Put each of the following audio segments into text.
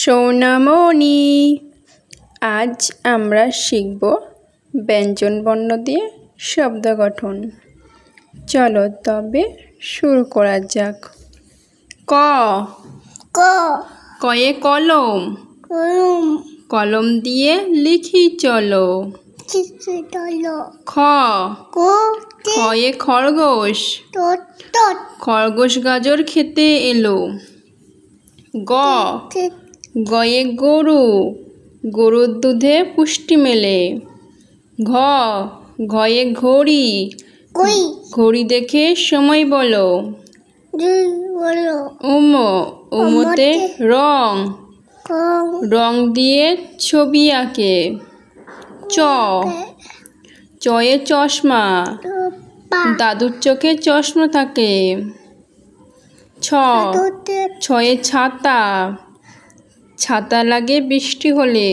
সোনামণি, আজ আমরা শিখব ব্যঞ্জনবর্ণ দিয়ে শব্দ গঠন। চলো তবে শুরু করা যাক। ক ক কয়ে কলম, কলম কলম দিয়ে লিখি চলো। খ খয়ে খরগোশ, খরগোশ গাজর খেতে এলো। গ গয়ে গরু, গরুর দুধে পুষ্টি মেলে। ঘ ঘয়ে ঘড়ি, ঘড়ি দেখে সময় বলো। উম উমতে রং, রং দিয়ে ছবি আঁকে। চ চয়ে চশমা, দাদুর চোখে চশমা থাকে। ছ ছয়ে ছাতা, ছাতা লাগে বৃষ্টি হলে।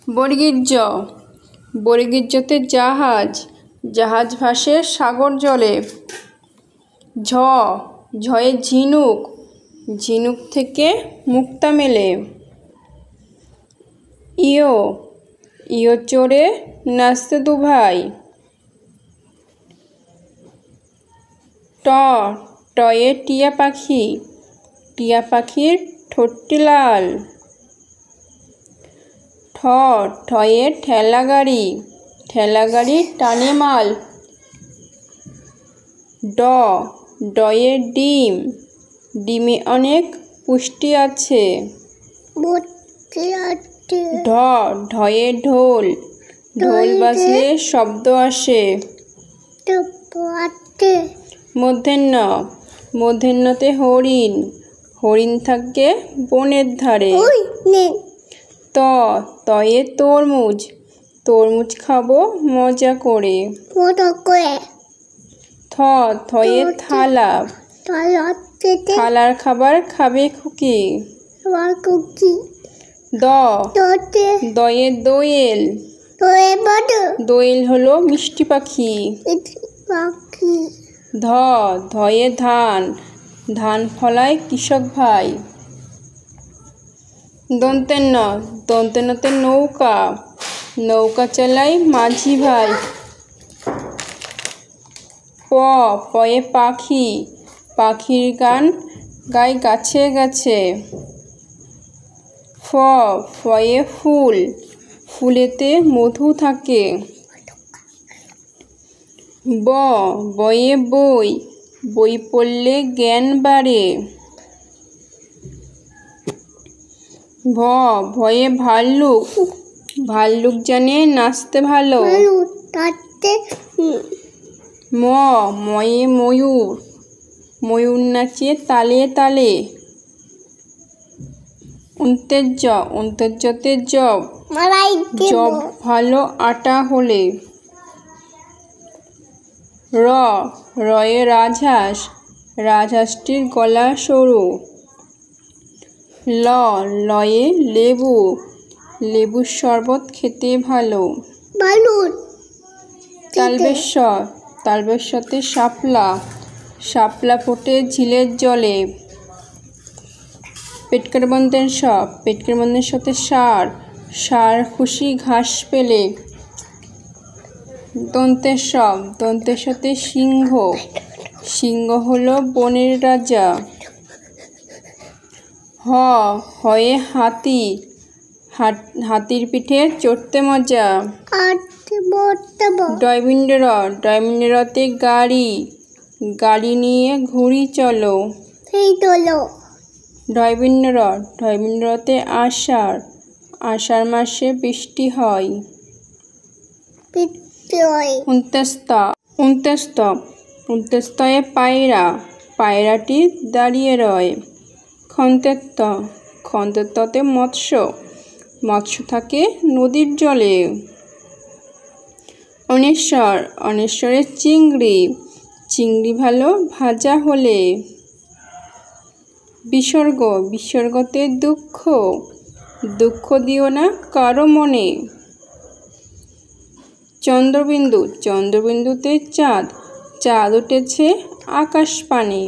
বর্গীর জ, বর্গীর জতে জাহাজ, জাহাজ ভাসে সাগর জলে। ঝ ঝয়ে ঝিনুক, ঝিনুক থেকে মুক্তা মেলে। ইয় ইয় চড়ে নাচতে দুভাই। ট টয়ে টিয়া পাখি, টিয়া পাখির ঠোঁটটি লাল। ঠ ঠয়ে ঠেলা গাড়ি, ঠেলা গাড়ি টানে মাল। ড ডয়ে ডিম, ডিমে অনেক পুষ্টি আছে। ঢ ঢয়ে ঢোল, ঢোল বাজলে শব্দ আসে। মূর্ধন্য, মূর্ধন্যতে হরিণ, হরিণ থাকে বনের ধারে। ত তয়ে তরমুজ, তরমুজ খাবো মজা করে। থ থয়ে থালা, থালার খাবার খাবে খুকি। দ দয়ে দোয়েল, দোয়েল হলো মিষ্টি পাখি। ধ ধয়ে ধান, ধান ফলায় কৃষক ভাই। দন্তেন্ন, দন্তেন্নতে নৌকা, নৌকা চালায় মাঝি ভাই। প পয়ে পাখি, পাখির গান গায় গাছে গাছে। ফ ফয়ে ফুল, ফুলেতে মধু থাকে। ব বয়ে বই, বই পড়লে জ্ঞান বাড়ে। ভ ভয়ে ভাল্লুক, ভাল্লুক জানে নাচতে ভালো। ম ময়ে ময়ূর, ময়ূর নাচে তালে তালে। অন্তেজ্য, অন্তেজ্যতে জব, জব ভালো আটা হলে। র রয়ে রাজহাঁস, রাজহাঁসটির গলা সরু। ল লয়ে লেবু, লেবুর শরবত খেতে ভালো। তালবেশ্বর, তালবেশ্বরতে শাপলা, শাপলা ফোটে ঝিলের জলে। পেটকার বন্ধের স, পেটকার বন্ধের সাথে ষাঁড়, ষাঁড় খুশি ঘাস পেলে। দন্তের স, দন্তের সাথে সিংহ, সিংহ হলো বনের রাজা। হ হয়ে হাতি, হাতির পিঠে চড়তে মজা। ডয়বিন্ডর, ডয়বিন্ডরতে গাড়ি, গাড়ি নিয়ে ঘুড়ি চলো। ডয়বিন্ডর, ডয়বিন্ডরতে আষাঢ়, আষাঢ় মাসে বৃষ্টি হয়। উনতেস্ত, উনতেস্ত, উনতেস্তয়ে পায়রা, পায়রাটি দাঁড়িয়ে রয়। খন্তেত্ব, খন্তেত্বতে মৎস্য, মৎস্য থাকে নদীর জলে। অনেশ্বর, অনেশ্বরে চিংড়ি, চিংড়ি ভালো ভাজা হলে। বিসর্গ, বিসর্গতে দুঃখ, দুঃখ দিও না কারো মনে। চন্দ্রবিন্দু, চন্দ্রবিন্দুতে চাঁদ, চাঁদ উঠেছে আকাশ পানে।